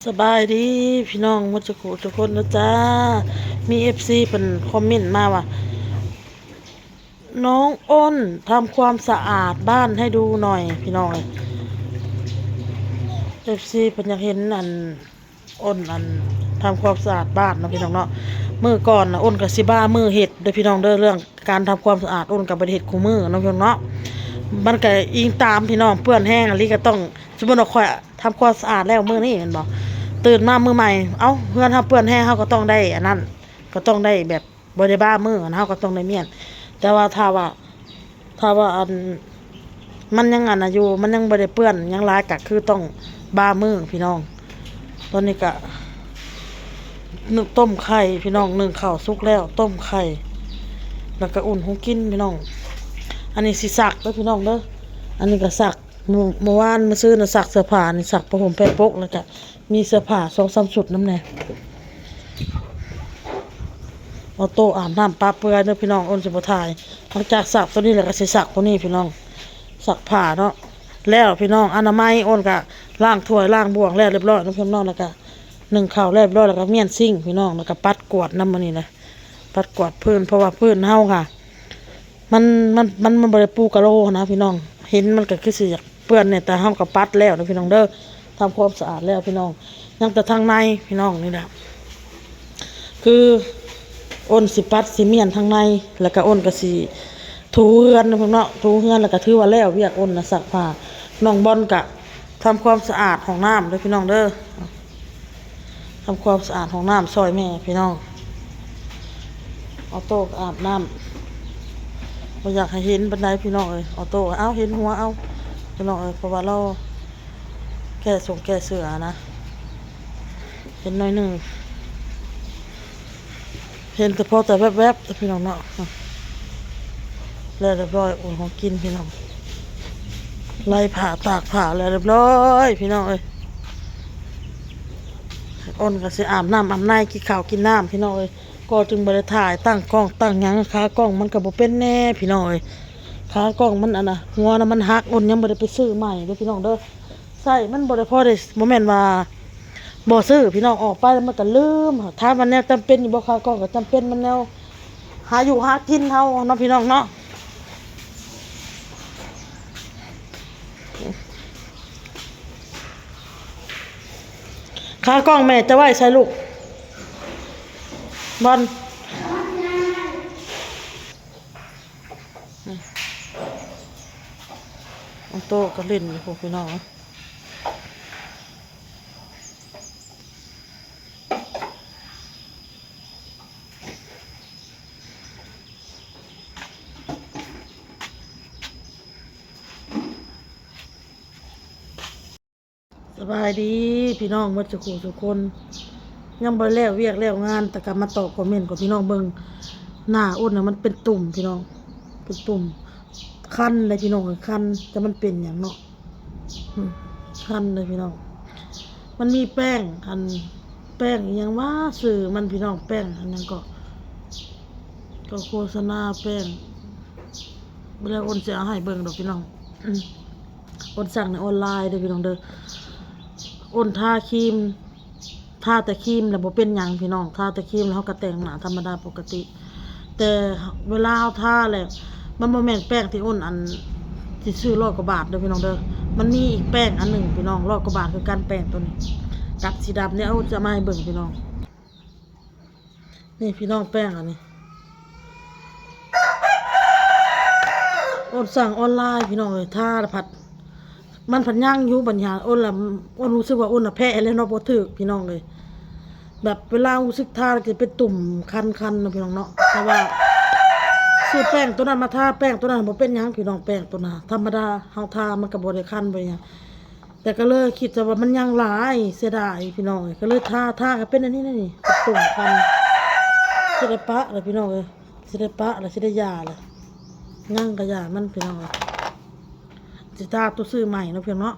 สบายดีพี่น้องมัจจุกุทุกคนนะจ้ามีFCเป็นคอมเมนต์มาว่าน้องอ้นทำความสะอาดบ้านให้ดูหน่อยพี่น้องFCเป็นอยากเห็นอ้นทำความสะอาดบ้านนะพี่น้องเนาะมื้อก่อนนะอ้นกับสิบ้ามือเห็ดเด้อพี่น้องเด้อเรื่องการทำความสะอาดอ้นกับบ่ได้เฮ็ดคู่มือเนาะพี่น้องเนาะมันก็อิงตามพี่น้องเปื้อนแห้งอันนี้ก็ต้องสมมุติว่าข่อยทำความสะอาดแล้วมื้อนี้แม่นบ่ ตื่นมามือใหม่เอ้าเพื่อนเขาเปื้อนแห้งเขาก็ต้องได้อันนั้นก็ต้องได้แบบบริบ้ามือนะเขาก็ต้องได้เมียนแต่ว่าถ้าว่าอันมันยังอันอยู่มันยังบริเปื้อนยังร้ายก็คือต้องบ้ามือพี่น้องตอนนี้ก็นึ่งต้มไข่พี่น้องนึ่งข้าวสุกแล้วต้มไข่แล้วก็อุ่นหุงกินพี่น้องอันนี้สิสักเด้อพี่น้องเด้ออันนี้ก็สักเมื่อวานมาซื้อน่ะสักเสื้อผ้านี่สักผ้าห่มแพรปกแล้วก็มีเสื้อผ้า2-3 ชุดน้ำแน่เอาโต๊ะอาบน้ำปะเปื่อยเด้อพี่น้องอ้นสิบ่ถ่ายหลังจากสักตัวนี้แล้วก็สิสักตัวนี้พี่น้องสักผ้าเนาะแล้วพี่น้องอนามัยอ้นก็ล้างถ้วยล้างบ่วงแล้วเรียบร้อยแล้วพี่น้องแล้วก็นึ่งข้าวเรียบร้อยแล้วก็เมียนซิ่งพี่น้องแล้วก็ปัดกวาดน้ำมันนี่นะปัดกวาดพื้นเพราะว่าพื้นเฮาค่ะมันบ่ได้ปูกะโลนะพี่น้องเห็นมันก็คือสิอยากเปื้อนเนี่ยแต่เฮาก็ปัดแล้วนะพี่น้องเด้อทำความสะอาดแล้วพี่น้องยังแต่ทางในพี่น้องนี่แหละคืออ้นสิปัดสิเมียนทางในแล้วก็อ้นก็สิถูเฮือนนะพี่น้องถูเฮือนแล้วก็ถือว่าแล้วเวียกอ้นนะซักผ้าน้องบอลก็ทำความสะอาดห้องน้ำเด้อพี่น้องเด้อทำความสะอาดห้องน้ำซอยแม่พี่น้องเอาโต๊ะอาบน้ำบ่อยากให้เห็นบันไดพี่น้องเอ้ยเอาโต๊ะเอาเห็นหัวเอาพี่น้องเอ้ยเพราะว่าเราแก้เสือนะเห็นหน่อยหนึ่งเห็นแต่พอแต่แวบๆพี่น้องเนาะแล้วเรียบร้อยอุ่นของกินพี่น้องไล่ผ่าตากผ่าแล้วเรียบร้อยพี่น้องเอ้ยอ้นก็สิอาบน้ำอาบในกินข้าวกินน้ำพี่น้องเอ้ยก็จึงบริถ่ายตั้งกล้องตั้งหยังขากล้องมันก็บ่เป็นแน่พี่น้องเอ้ยขากล้องมันอันน่ะหัวน่ะมันหักอ้นยังบ่ได้ไปซื้อใหม่เด้อพี่น้องเด้อใส่มันบ่ได้พอได้บ่แม่นว่าบ่ซื้อพี่น้องออกไปแล้วมันก็ลืมถ้ามันแนวจำเป็นอยู่บ่ขากล้องก็จำเป็นมันแนวหาอยู่หากินเฮาเนาะพี่น้องเนาะขากล้องแม่จะไว้ใส่ลูกบอลเอาโต๊ะก็เล่นอยู่พวกพี่น้องสบายดีพี่น้องหมดทุกคนยังบ่แล้วเวียกแล้วงานแต่ก็มาตอบคอมเมนต์ของพี่น้องเบิ่งหน้าอ้นน่ะมันเป็นตุ่มพี่น้องเป็นตุ่มคันเลยพี่น้องคันแต่มันเป็นหยังเนาะคันเลยพี่น้องมันมีแป้งแป้งอหยังว่าสื่อมันพี่น้องแป้งอันนั้นก็โฆษณาแป้งบ่แล้วอ้นสิเอาให้เบิ่งดอกพี่น้องอ้นสั่งในออนไลน์เด้อพี่น้องเด้ออ้นทาครีมทาแต่ครีมแล้วบ่เป็นหยังพี่น้องทาแต่ครีมแล้วเฮาก็แต่งหน้าธรรมดาปกติแต่เวลาเฮาทาแล้วมันบ่แม่นแป้งที่อ้นสิซื้อ100 กว่าบาทเด้อพี่น้องเด้อมันมีอีกแป้งอันหนึ่งพี่น้อง100 กว่าบาทคือกันแป้งตัวนี้กับสีดำเนี่ยเอาจะมาให้เบิ่งพี่น้องนี่พี่น้องแป้งอันนี้อ้นสั่งออนไลน์พี่น้องเลยทาผัดมันผัดย่างอยู่บัญญัติอ้นละอ้นรู้สึกว่าอ้นละแพ้แล้วเนาะบ่ถึกพี่น้องเลยแบบเวลารู้สึกทาจะเป็นตุ่มคันๆเนาะพี่น้องเนาะแต่ว่าซื้อแป้งตัวนั้นมาทาแป้งตัวนั้นบ่เป็นหยังพี่น้องแป้งตัวนั้นธรรมดาเฮาทามันก็บ่ได้คันบ่หยังแต่ก็เลยคิดว่ามันยังหลายเสียดายพี่น้องก็เลยทาก็เป็นอันนี้นี่เป็นตุ่มคันสิได้ปะเลยพี่น้องเอ้ยสิได้ปะแล้วสิได้ยาเลยยังก็ยามันพี่น้องสิทาตัวซื้อใหม่เนาะพี่น้องเนาะ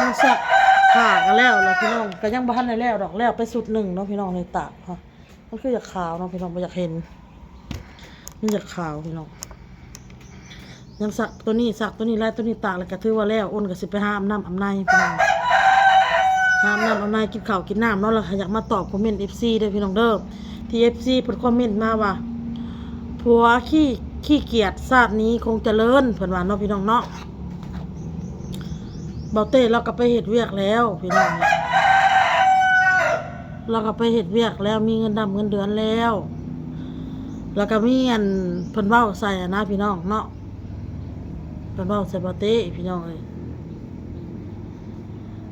มันสักผ่ากันแล้วพี่น้องก็ยังบ่ทันได้แล้วดอกแล้วไปสุดหนึ่งเนาะพี่น้องในตากค่ะมันคืออยากขาวเนาะพี่น้องบ่อยากเห็นมันอยากขาวพี่น้องย ยังสักตัวนี้ไล่ตัวนี้ตากแล้วก็ถือว่าแล้วอ้นก็สิไปหาน้ำในพี่น้องหาน้ำในกินข้าวกินน้ำเนาะแล้วอยากมาตอบคอมเมนต์ FC ด้วยพี่น้องเด้อที่ FC เพิ่นคอมเมนต์มาว่าผัวขี้เกียจชาตินี้คงเจริญเพิ่นว่าเนาะพี่น้องเนาะเบาเต้เราก็ไปเฮ็ดเวียกแล้วพี่น้องเราก็ไปเฮ็ดเวียกแล้วมีเงินเงินเดือนแล้วแล้วก็มีอันเพิ่นเว้าใส่นะพี่น้องเนาะเพิ่นเว้าใส่เบาเต้พี่น้องเอ้ย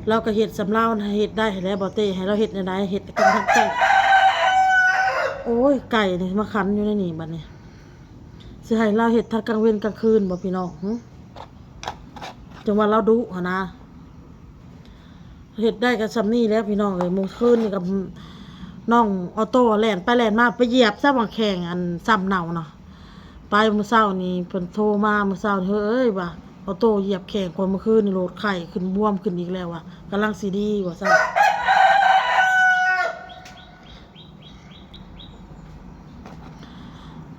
เราก็เฮ็ดสำเนาเฮ็ดได้แล้วเบาเต้ให้เราเฮ็ดได้เฮ็ดกันทั้งไก่โอ้ยไก่นี่มาคันอยู่ในนี่บัดนี้สิให้เราเฮ็ดทั้งกลางเว้นกลางคืนบ่พี่น้องจังว่าเราดุหั่นนะเฮ็ดได้ก็ซำนี้แล้วพี่น้องเอ้ยมื้อคืนนี่กับน้องออโต้แล่นไปแล่นมาไปเหยียบซะบังแข่งอันซ้ำเนาเนาะไปมื้อเช้านี่เพิ่นโทรมามื้อเช้าเฮ้ยว่าออโต้เหยียบแข่งคนเมื่อคืนนี่โลดไข้ขึ้นบวมขึ้นอีกแล้วว่ะกำลังสิดีว่าซั่น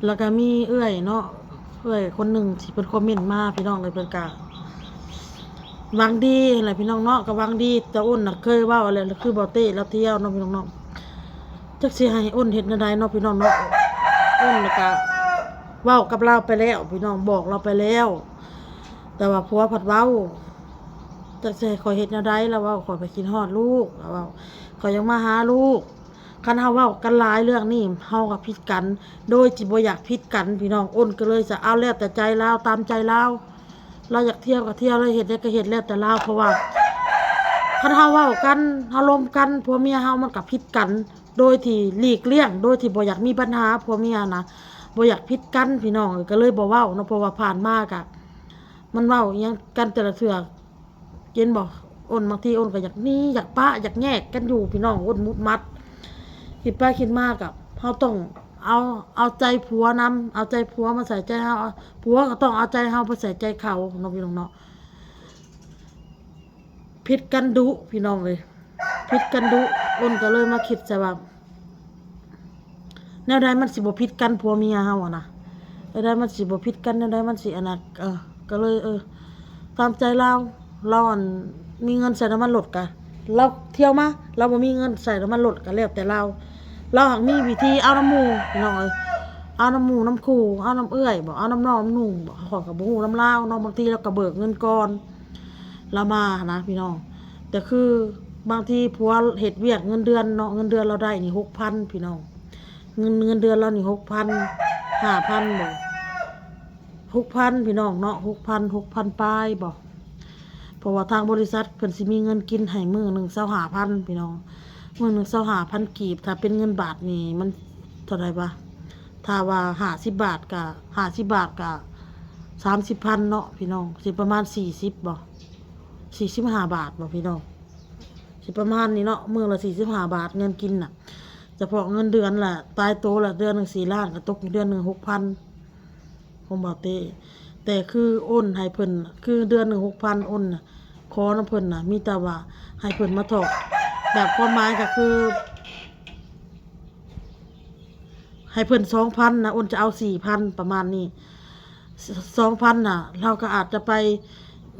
แล้วก็มีเอื้อยเนาะเอื้อยคนหนึ่งที่เพิ่นคอมเมนต์มาพี่น้องเลยเพิ่นก็หวังดีอะไรพี่น้องเนาะก็หวังดีแต่อ้นน่ะเคยเว้าอะไรคือบ่เต้แล้วเที่ยวเนาะพี่น้องเนาะจักสิให้อ้นเฮ็ดแนวใดเนาะพี่น้องเนาะอ้นก็เว้ากับเราไปแล้วพี่น้องบอกเราไปแล้วแต่ว่าผัวผัดเว้าจักสิให้ข่อยเฮ็ดแนวใดแล้วเว้าข่อยไปคิดฮอดลูกแล้วเว้าข่อยยังมาหาลูกคันเฮาเว้ากันหลายเรื่องนี่เฮาก็ผิดกันโดยที่บ่อยากผิดกันพี่น้องอ้นก็เลยจะเอาแล้วแต่ใจเราตามใจเราอยากเที่ยวก็เที่ยวเลยเฮ็ดได้ก็เฮ็ดแล้วแต่เราเพราะว่าคันเฮาเว้ากันเฮาลมกันผัวเมียเฮามันก็ผิดกันโดยที่หลีกเลี่ยงโดยที่บ่อยากมีปัญหาผัวเมียนะบ่อยากผิดกันพี่น้องก็เลยบ่เว้าเนาะเพราะว่าผ่านมากะมันเว้าอิหยังกันแต่ละเทื่อเย็นบ่อ้นบางทีอ้นก็อยากหนีอยากปะอยากแยกกันอยู่พี่น้องอ้นมุดมัดคิดไปคิดมากะเฮาต้องเอาใจผัวนำเอาใจผัวมาใส่ใจเฮาผัวก็ต้องเอาใจเฮาไปใส่ใจเขาเนาะพี่น้องเนาะผิดกันดุพี่น้องเลยผิดกันดุอ้นก็เลยมาคิดซะว่าแนวใดมันสิบ่ผิดกันผัวเมียเฮาอ่ะนะแนวใดมันสิบ่ผิดกันแนวใดมันสิอันนั้นก็เลยตามใจเราอันมีเงินใส่น้ำมันรถกะเราเที่ยวมาเราบ่มีเงินใส่น้ำมันรถก็แล้วแต่เราหักมีวิธีเอาน้ำหมู่พี่น้องเอ้ยเอาน้ำหมู่น้ำคู่เอาน้ำเอื้อยบ่เอาน้ำน้องน้ำนุ่งบ่ขอกับบ่ฮู้น้ำลาวเนาะบางทีเราก็เบิกเงินก่อนเรามานะพี่น้องแต่คือบางทีผัวเฮ็ดเวียกเงินเดือนเนาะเงินเดือนเราได้นี่ 6,000 พี่น้องเงินเดือนเรานี่ 6,000 5,000 บ่6,000 พี่น้องเนาะ 6,000 ปลายบ่เพราะว่าทางบริษัทเพิ่นสิมีเงินกินให้มื้อนึง25,000พี่น้องมื้อนึง25,000กีบถ้าเป็นเงินบาทนี่มันเท่าไหร่บ่ถ้าว่า50 บาทก็50 บาทก็30,000เนาะพี่น้องสิประมาณ40บ่45 บาทบ่พี่น้องสิประมาณนี้เนาะมื้อละ45 บาทเงินกินน่ะเฉพาะเงินเดือนล่ะตายโตละเดือนนึง4ล้านก็ตกเดือนนึง 6,000ผมบอกแต่คืออ้นให้เพิ่นคือเดือนนึง 6,000อ้นน่ะขอนำเพิ่นน่ะมีแต่ว่าให้เพิ่นมาถอกแบบความหมายก็คือให้เพิ่น 2,000 นะอ้นจะเอา 4,000 ประมาณนี้ 2,000 น่ะเราก็อาจจะไป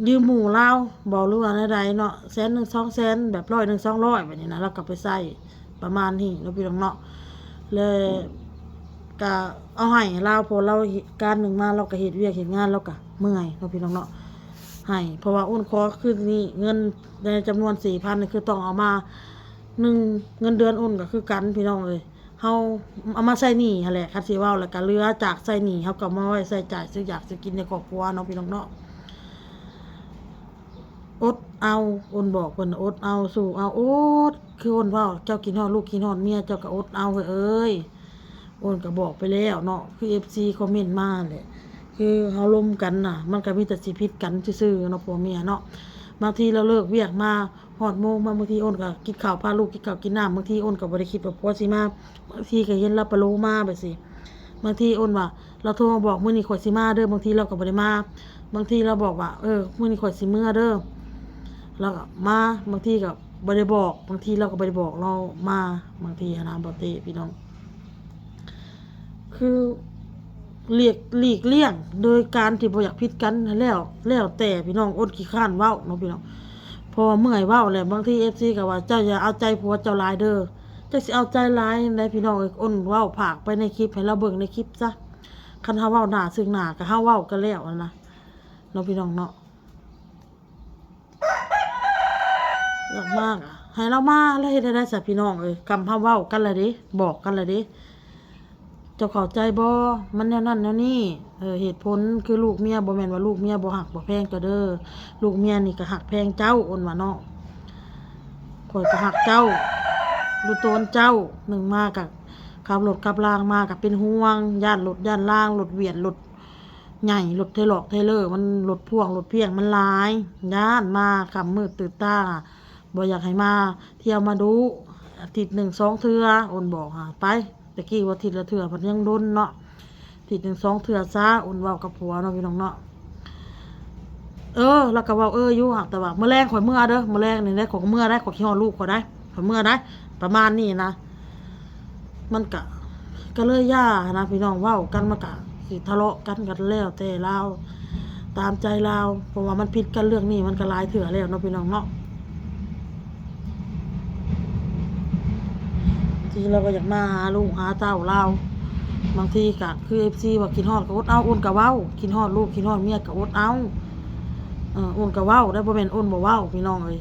ยืมหมู่เราบ่รู้ว่าใดๆเนาะ100,000 200,000แบบ100 200แบบนี้นะเราก็ไปใช้ประมาณนี้เนาะพี่น้องเนาะเลยก็เอาให้เราพอเราการหนึ่งมาเราก็เฮ็ดเวียกเฮ็ดงานเราก็เมื่อยเนาะพี่น้องเนาะให้เพราะว่าอ้นขอคือนี่เงินในจำนวน 4,000 นี่คือต้องเอามา1เงินเดือนอ้นก็คือกันพี่น้องเอ้ยเฮาเอามาใช้หนี้หั่นแหละคันสิเว้าแล้วก็เหลือจากใช้หนี้เฮาก็มาไว้ใช้จ่ายซื้ออยากซื้อกินในครอบครัวเนาะพี่น้องเนาะอดเอาอ้นบอกเพิ่นอดเอาสู้เอาอดคืออ้นเว้าเจ้ากินฮอดลูกกินฮอดเมียเจ้าก็อดเอาเอ้ยอ้นก็บอกไปแล้วเนาะคือ FC คอมเมนต์มาแหละคือเฮาลมกันน่ะมันก็มีแต่สิผิดกันซื่อๆเนาะผัวเมียเนาะบางทีเราเลิกเวียกมาฮอดโมงมาบางทีอ้นก็กินข้าวพาลูกกินข้าวกินน้ำบางทีอ้นก็บ่ได้คิดว่าผัวสิมาบางทีก็เห็นเราปะโลมาไปสิบางทีอ้นว่าเราโทรมาบอกมื้อนี้ข่อยสิมาเด้อบางทีเราก็บ่ได้มาบางทีเราบอกว่ามื้อนี้ข่อยสิมื้อเด้อแล้วก็มาบางทีก็บ่ได้บอกบางทีเราก็บ่ได้บอกเรามาบางทีนะบ่เตพี่น้องคือ หลีกเลี่ยงโดยการที่บ่อยากผิดกันแล้วแต่พี่น้องอดขี้ข้านเว้าเนาะพี่น้องเพราะว่าเมื่อยเว้าแหละบางที FC ก็ว่าเจ้าอย่าเอาใจผัวเจ้าหลายเด้อเจ้าสิเอาใจหลายได้พี่น้องเอ้ยอ้นเว้าผากไปในคลิปให้เราเบิ่งในคลิปซะคันเฮาเว้าหน้าซึ่งหน้าก็เฮาเว้ากันแล้วนะเนาะพี่น้องเนาะอยากมากอะให้เรามาแล้วเฮ็ดได้ซะพี่น้องเอ้ยคำเฮาเว้ากันแล้วเด้บอกกันแล้วเด้เจ้าเข้าใจบ่มันแนวนั้นแนวนี้เหตุผลคือลูกเมียบ่แม่นว่าลูกเมียบ่ฮักบ่แพงเจ้าเด้อลูกเมียนี่ก็ฮักแพงเจ้าอ้นว่าเนาะข่อยก็ฮักเจ้าดูโตนเจ้าหนึ่งมากับขับรถขับรางมากับเป็นห่วงย่านรถย่านล่างรถเวียนรถใหญ่รถเทเลาะเทเลอร์มันรถพ่วงรถเพียงมันหลายย่านมาขับมืดตื่นตาบ่อยากให้มาเที่ยวมาดูอาทิตย์1-2เทื่ออ้นบอกไปตะกี้ว่าอาทิตย์ละเทื่อเพิ่นยังดนเนาะอาทิตย์1-2เทื่อซะอ้นเว้ากับผัวเนาะพี่น้องเนาะแล้วก็เว้าอยู่แต่ว่ามื้อแรงข่อยเมื่อเด้อมื้อแรงนี่ได้ข่อยก็เมื่อได้ข่อยขี้ฮอดลูกข่อยได้ข่อยเมื่อได้ประมาณนี้นะมันก็เลยย่านะพี่น้องเว้ากันมันก็สิทะเลาะกันแล้วแต่เราตามใจเราเพราะว่ามันผิดกันเรื่องนี้มันก็หลายเทื่อแล้วเนาะพี่น้องเนาะทีเราก็อยากมาหาลูกหาเต้าเราบางทีก็คือ FC ว่ากินฮอดก็อดเอาอ้นก็เว้ากินฮอดลูกกินฮอดเมียก็อดเอาอ้นก็เว้าได้บ่แม่นอ้นบ่เว้าพี่น้องเอ้ย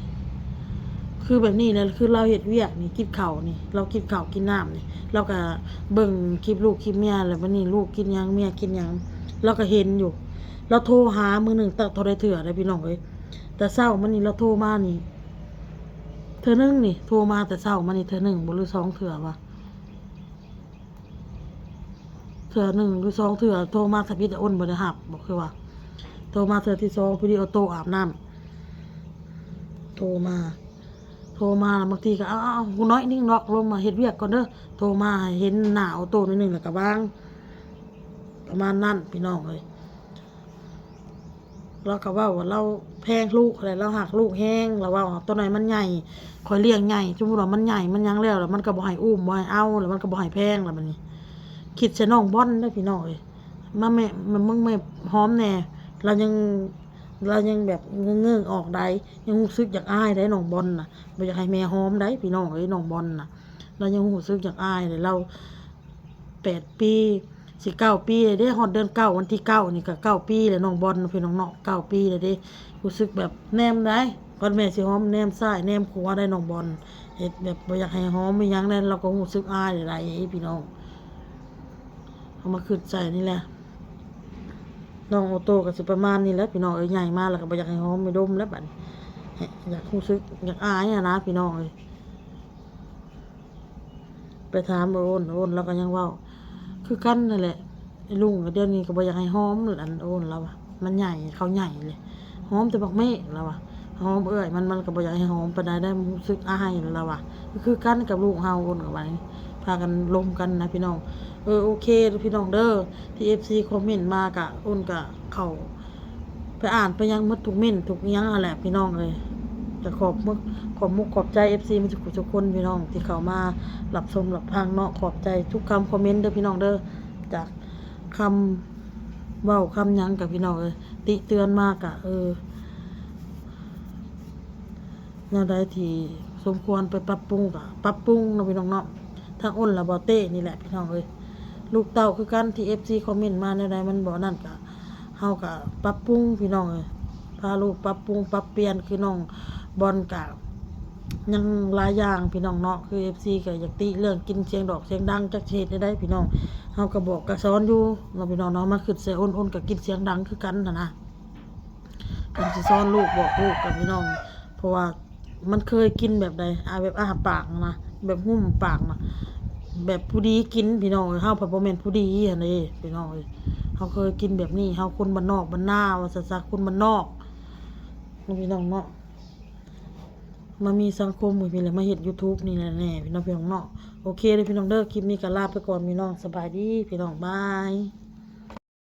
คือแบบนี้เลยคือเราเฮ็ดเวียกนี่กินข้าวนี่เรากินข้าวกินน้ำนี่เราก็เบิ่งคลิปลูกคลิปเมียแล้ววันนี้ลูกกินหยังเมียกินหยังเราก็เห็นอยู่เราโทรหามื้อหนึงโทรได้เทื่อได้พี่น้องเอ้ยแต่เช้ามื้อนี้เราโทรมานี่เทื่อนึงนี่โทรมาแต่เช้ามื้อนี้เทื่อนึงบ่หรือ2เทื่อวะเทื่อนึงหรือ2เทื่อโทรมาถ้าผิดอ้นบ่ได้รับบ่คือว่าโทรมาเทื่อที่2พอดีเอาโตอาบน้ำโทรมาบางทีก็เอาหูน้อยนิ่งนอกลงมาเฮ็ดเวียกก่อนเด้อโทรมาเห็นหน้าเอาโตนิดนึงแล้วก็วางประมาณนั้นพี่น้องเอ้ยเราก็เว้าว่าเราแพงลูกอะไรเราหักลูกแห้งเราเว้าตัวไหนมันใหญ่ข่อยเลี้ยงใหญ่สมมุติว่ามันใหญ่มันยังแล้วมันก็บ่ให้อุ้มบ่ให้เอาแล้วมันก็บ่ให้แพงแล้วบัดนี้คิดใส่น้องบ่อนเด้อพี่น้องเอ้ยมาแม่มึงแม่หอมแน่เรายังแบบเงื่อออกได้ยังรู้สึกอยากอายได้น้องบอลน่ะบ่อยากให้แม่หอมได้พี่น้องเอ้ยน้องบอลน่ะเรายังรู้สึกอยากอายเลยเรา8 ปีสิ9 ปีเลยเด้ฮอดเดือน9วันที่9นี่ก็9 ปีแล้วน้องบอลพี่น้องเนาะ9 ปีเลยเด้รู้สึกแบบแนมได้ก่อนแม่สิหอมแนมซ้ายแนมขวาได้น้องบอลเฮ็ดแบบบ่อยากให้หอมไม่หยังได้เราก็รู้สึกอายหลายๆพี่น้องเอามาขึ้นใจนี่แหละน้องโอโต้ก็สิประมาณนี้แหละพี่น้องเอ้ยใหญ่มาแล้วก็บ่อยากให้หอมไม่ดมแล้วบัดนี้อยากรู้สึกอยากอายนะพี่น้องเอ้ยไปถามโอนแล้วก็ยังเว้าคือกันนั่นแหละไอ้ลุงเดี๋ยวนี้ก็บ่อยากให้หอมอันโอนแล้วมันใหญ่เขาใหญ่เลยหอมแต่บอกเมฆแล้วหอมมันก็บ่อยากให้หอมปานใดได้รู้สึกอายแล้วคือกันกับลูกเฮาโอนกับไว้พากันลมกันนะพี่น้องโอเคพี่น้องเด้อที่ FC คอมเมนต์มากะอ้นกะเข้าไปอ่านไปยังหมดทุกเม้นทุกหยังนั่นแหละพี่น้องเอ้ยจะขอบมุกขอบใจ FC มันทุกคนพี่น้องที่เข้ามารับชมรับฟังเนาะขอบใจทุกคำคอมเมนต์เด้อพี่น้องเด้อจากคำเว้าคำหยังกับพี่น้องเอ้ยติเตือนมากะแนวใดที่สมควรไปปรับปรุงเนาะพี่น้องเนาะทางอ้นและบ่เต้นี่แหละพี่น้องเอ้ยลูกเต้าคือกันที่ FC คอมเมนต์มาแนวใดมันบ่นั่นกะเฮาก็ปรับปรุงพี่น้องเอ้ยพาลูกปรับปรุงปรับเปลี่ยนคือน้องบอลกะยังหลายอย่างพี่น้องเนาะคือ FC ก็อยากติเรื่องกินเสียงดอกเสียงดังจักเฮ็ดได้พี่น้องเฮาก็บอกก็สอนอยู่เนาะพี่น้องเนาะมาขึ้นใส่อ้นก็กินเสียงดังคือกันนะกันสิสอนลูกบอกลูกกับพี่น้องเพราะว่ามันเคยกินแบบใดแบบอาหารปากนะแบบหุ้มปากนะแบบผู้ดีกินพี่น้องเฮาบ่แม่นผู้ดีหั่นเด้พี่น้องเฮาเคยกินแบบนี้เฮาคนบ้านนอกบ้านนาว่าซะคนบ้านนอกพี่น้องเนาะมามีสังคมมีอะไรมาเฮ็ด YouTube นี่แน่ๆพี่น้องเนาะโอเคเลยพี่น้องเด้อคลิปนี้ก็ลาไปก่อนพี่น้องสบายดีพี่น้องบาย